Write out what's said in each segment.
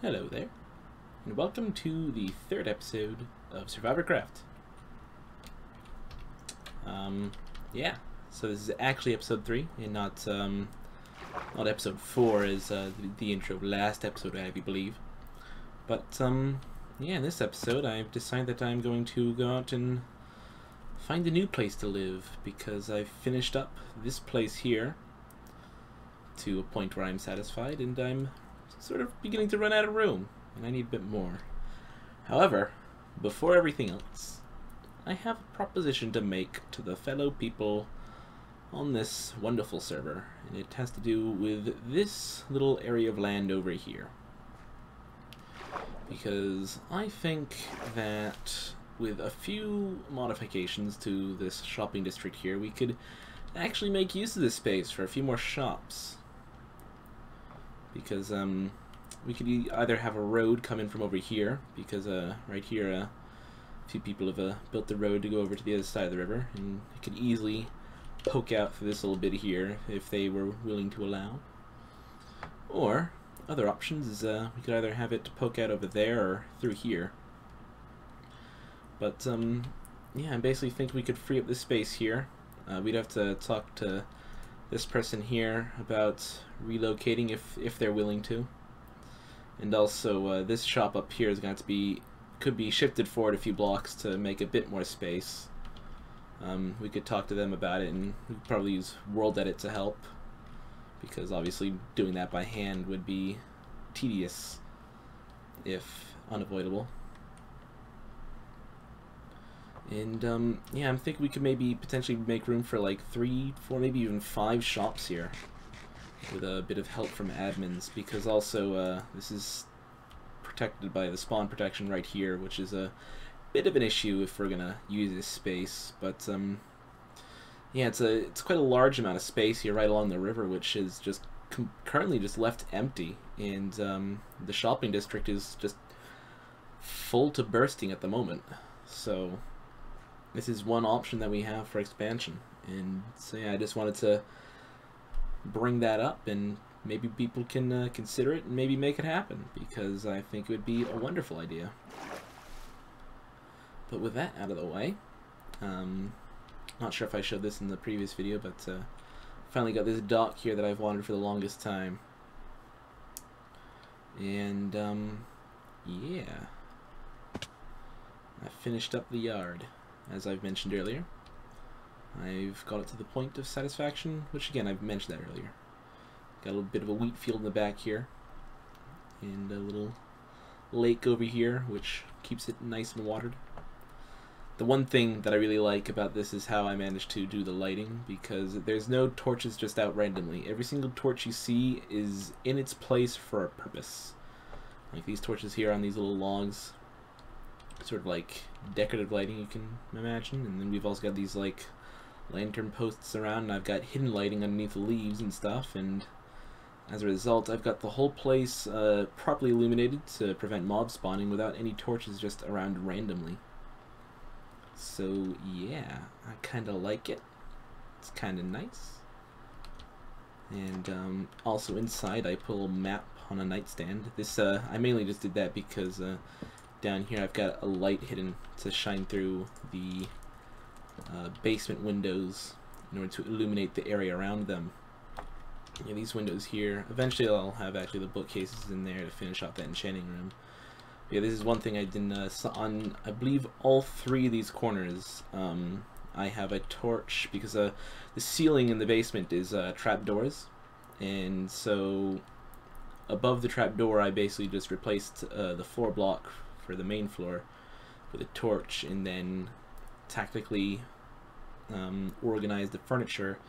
Hello there, and welcome to the third episode of Soarviver Craft. Yeah, so this is actually episode 3, and not episode 4 as the intro last episode, I believe. But, yeah, in this episode I've decided that I'm going to go out and find a new place to live, because I've finished up this place here to a point where I'm satisfied, and I'm sort of beginning to run out of room, and I need a bit more. However, before everything else, I have a proposition to make to the fellow people on this wonderful server, and it has to do with this little area of land over here. Because I think that with a few modifications to this shopping district here, we could actually make use of this space for a few more shops. Because we could either have a road come in from over here, because right here a few people have built the road to go over to the other side of the river, and it could easily poke out through this little bit here if they were willing to allow. Or other options is we could either have it poke out over there or through here. But yeah, I basically think we could free up this space here. We'd have to talk to this person here about relocating if they're willing to, and also this shop up here is going to could be shifted forward a few blocks to make a bit more space. We could talk to them about it, and we could probably use World Edit to help, because obviously doing that by hand would be tedious if unavoidable. And yeah, I'm thinking we could maybe potentially make room for like 3, 4, maybe even 5 shops here, with a bit of help from admins, because also this is protected by the spawn protection right here, which is a bit of an issue if we're gonna use this space. But yeah, it's quite a large amount of space here right along the river, which is just currently just left empty, and the shopping district is just full to bursting at the moment. So this is one option that we have for expansion, and so yeah, I just wanted to bring that up, and maybe people can consider it and maybe make it happen, because I think it would be a wonderful idea. But with that out of the way, not sure if I showed this in the previous video, but finally got this dock here that I've wanted for the longest time. And yeah, I finished up the yard, as I've mentioned earlier. I've got it to the point of satisfaction, which again, I've mentioned that earlier. Got a little bit of a wheat field in the back here, and a little lake over here, which keeps it nice and watered. The one thing that I really like about this is how I managed to do the lighting, because there's no torches just out randomly. Every single torch you see is in its place for a purpose. Like these torches here on these little logs, sort of like decorative lighting, you can imagine. And then we've also got these like lantern posts around, and I've got hidden lighting underneath the leaves and stuff, and as a result I've got the whole place properly illuminated to prevent mob spawning without any torches just around randomly. So yeah, I kinda like it. It's kinda nice. And also inside I put a little map on a nightstand. This I mainly just did that because down here I've got a light hidden to shine through the basement windows in order to illuminate the area around them. Yeah, these windows here, eventually I'll have actually the bookcases in there to finish off that enchanting room. Yeah, this is one thing I didn't, on I believe all 3 of these corners, I have a torch, because the ceiling in the basement is trapdoors, and so above the trapdoor I basically just replaced the floor block for the main floor with a torch, and then tactically organized the furniture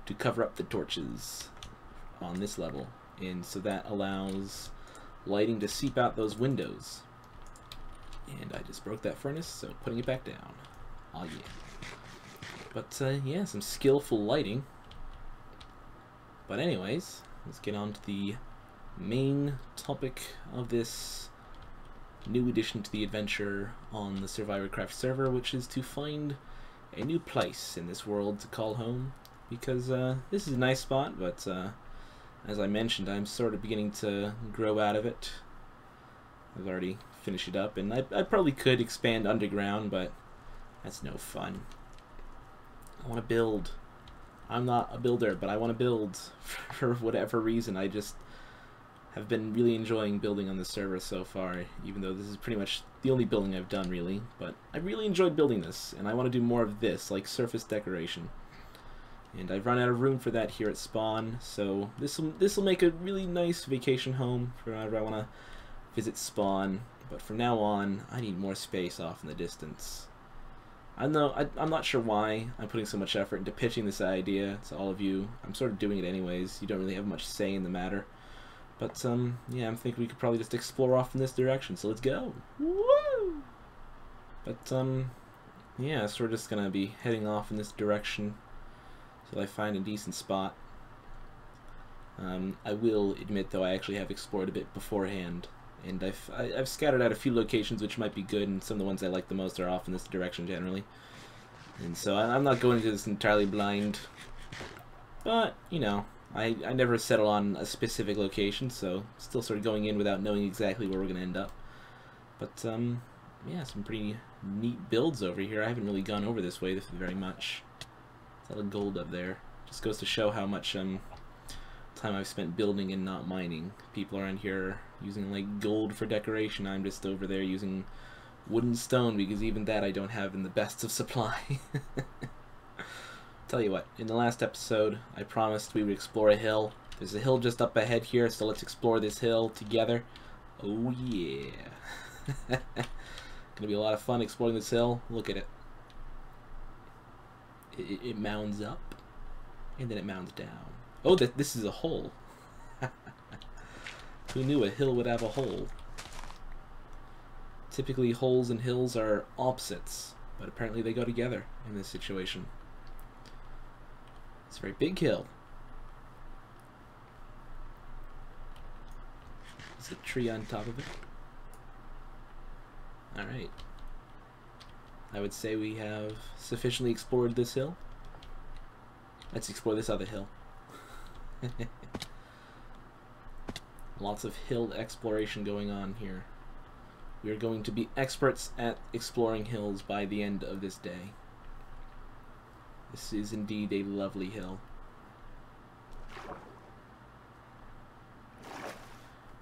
to cover up the torches on this level, and so that allows lighting to seep out those windows. And I just broke that furnace, so putting it back down. Oh yeah. But yeah, some skillful lighting. But anyways, let's get on to the main topic of this new addition to the adventure on the Soarviver Craft server, which is to find a new place in this world to call home. Because this is a nice spot, but as I mentioned, I'm sort of beginning to grow out of it. I've already finished it up, and I probably could expand underground, but that's no fun. I want to build. I'm not a builder, but I want to build for whatever reason. I just have been really enjoying building on the server so far, even though this is pretty much the only building I've done, really. But I really enjoyed building this, and I want to do more of this, like surface decoration. And I've run out of room for that here at spawn, so this will make a really nice vacation home for whenever I want to visit spawn. But from now on, I need more space off in the distance. I'm not sure why I'm putting so much effort into pitching this idea to all of you. I'm sort of doing it anyways. You don't really have much say in the matter. But, yeah, I'm thinking we could probably just explore off in this direction, so let's go! Woo! But, yeah, so we're just gonna be heading off in this direction till I find a decent spot. I will admit, though, I actually have explored a bit beforehand, and I've scattered out a few locations which might be good, and some of the ones I like the most are off in this direction generally. And so I'm not going into this entirely blind, but, you know, I never settle on a specific location, so still sort of going in without knowing exactly where we're going to end up. But, yeah, some pretty neat builds over here. I haven't really gone over this way very much. There's a lot of gold up there. Just goes to show how much time I've spent building and not mining. People around here using like gold for decoration. I'm just over there using wood and stone, because even that I don't have in the best of supply. Tell you what, in the last episode I promised we would explore a hill. There's a hill just up ahead here, so let's explore this hill together. Oh yeah. Gonna be a lot of fun exploring this hill. Look at it. It mounds up, and then it mounds down. Oh, this is a hole. Who knew a hill would have a hole? Typically, holes and hills are opposites, but apparently they go together in this situation. It's a very big hill. There's a tree on top of it. Alright. I would say we have sufficiently explored this hill. Let's explore this other hill. Lots of hill exploration going on here. We are going to be experts at exploring hills by the end of this day. This is indeed a lovely hill.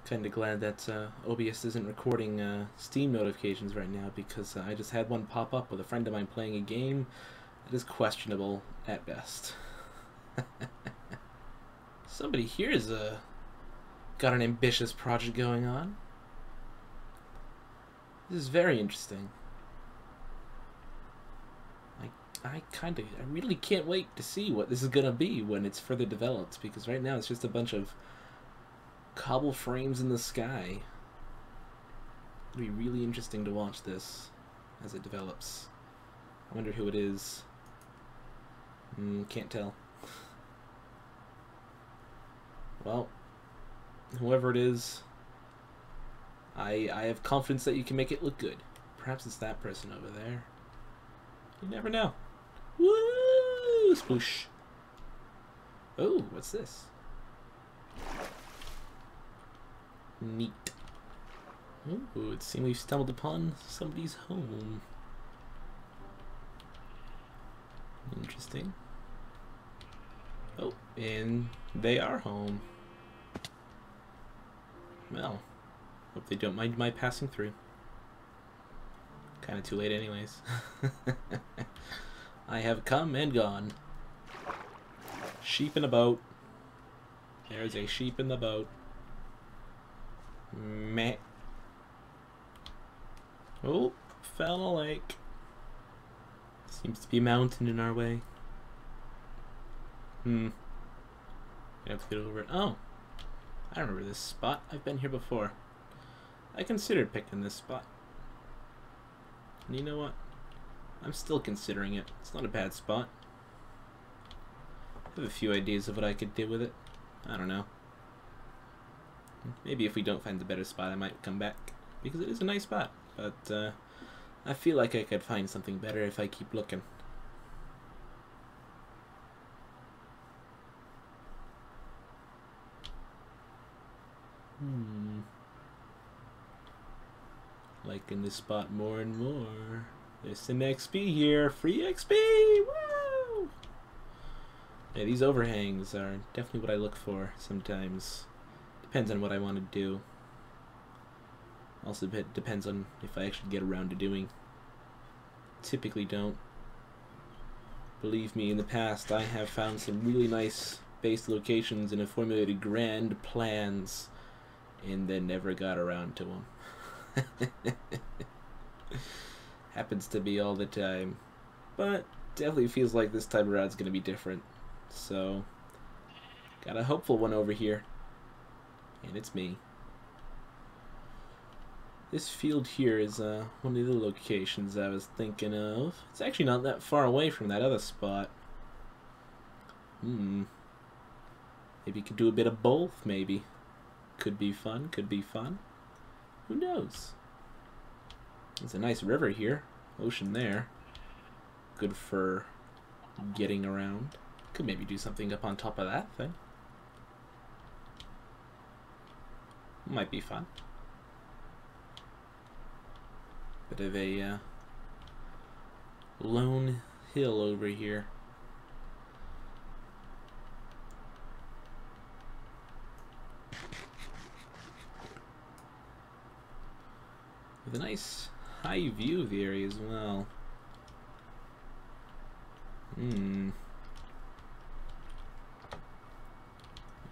Kinda glad that OBS isn't recording Steam notifications right now, because I just had one pop up with a friend of mine playing a game that is questionable at best. Somebody here is got an ambitious project going on. This is very interesting. I really can't wait to see what this is gonna be when it's further developed, because right now it's just a bunch of cobble frames in the sky. It'll be really interesting to watch this as it develops. I wonder who it is. Can't tell. Well, whoever it is, I have confidence that you can make it look good. Perhaps it's that person over there. You never know. Woo! Sploosh. Oh, what's this? Neat. Ooh, it seems we've stumbled upon somebody's home. Interesting. Oh, and they are home. Well, hope they don't mind my passing through. Kinda too late anyways. I have come and gone. Sheep in a boat. There's a sheep in the boat. Meh. Oh, fell in a lake. Seems to be a mountain in our way. We have to get over it. Oh, I remember this spot. I've been here before. I considered picking this spot. And you know what? I'm still considering it. It's not a bad spot. I have a few ideas of what I could do with it. I don't know. Maybe if we don't find the better spot, I might come back, because it is a nice spot. But I feel like I could find something better if I keep looking. Liking this spot more and more. There's some XP here. Free XP! Woo! Yeah, these overhangs are definitely what I look for sometimes. Depends on what I want to do. Also depends on if I actually get around to doing. Typically don't. Believe me, in the past I have found some really nice base locations and have formulated grand plans and then never got around to them. Happens to be all the time. But definitely feels like this time around it's going to be different. So, got a hopeful one over here. And it's me. This field here is one of the locations I was thinking of. It's actually not that far away from that other spot. Maybe you could do a bit of both, maybe. Could be fun, could be fun. Who knows? There's a nice river here. Ocean there. Good for getting around. Could maybe do something up on top of that thing. Might be fun. Bit of a lone hill over here. With a nice high view of the area as well.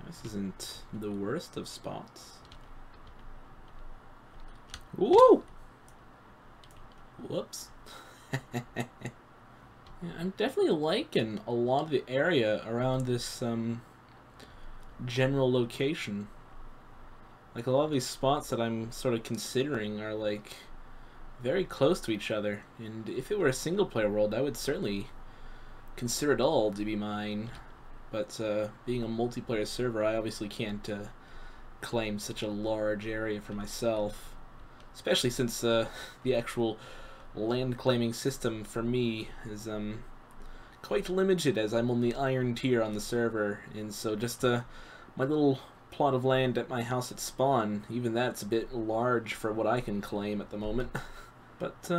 This isn't the worst of spots. Woo! Whoops. Yeah, I'm definitely liking a lot of the area around this general location. Like, a lot of these spots that I'm sort of considering are like very close to each other, and if it were a single player world I would certainly consider it all to be mine, but being a multiplayer server I obviously can't claim such a large area for myself, especially since the actual land claiming system for me is quite limited, as I'm on the iron tier on the server, and so just my little plot of land at my house at spawn, even that's a bit large for what I can claim at the moment. But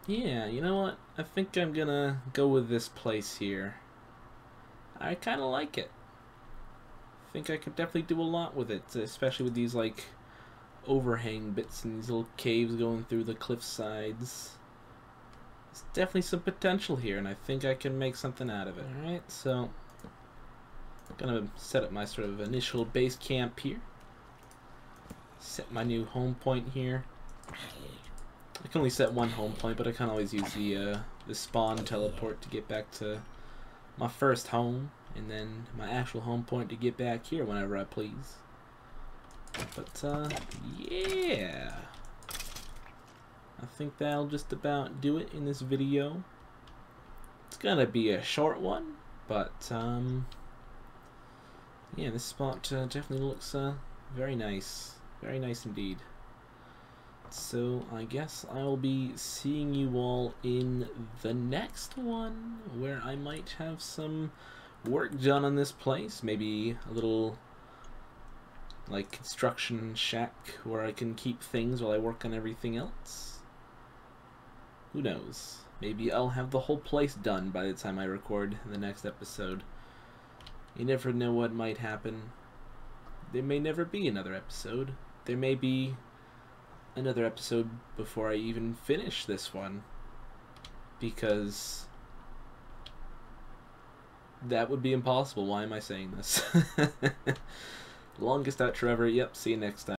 yeah, you know what, I think I'm gonna go with this place here. I kinda like it. I think I could definitely do a lot with it, especially with these like overhang bits and these little caves going through the cliff sides. There's definitely some potential here, and I think I can make something out of it. Alright, so I'm gonna set up my sort of initial base camp here. Set my new home point here. I can only set one home point, but I can always use the spawn teleport to get back to my first home, and then my actual home point to get back here whenever I please. But yeah, I think that'll just about do it in this video. It's gonna be a short one, but yeah, this spot definitely looks very nice indeed. So I guess I'll be seeing you all in the next one, where I might have some work done on this place, maybe a little like construction shack where I can keep things while I work on everything else. Who knows? Maybe I'll have the whole place done by the time I record the next episode. You never know what might happen. There may never be another episode. There may be another episode before I even finish this one, because that would be impossible. Why am I saying this? Longest outro ever. Yep, see you next time.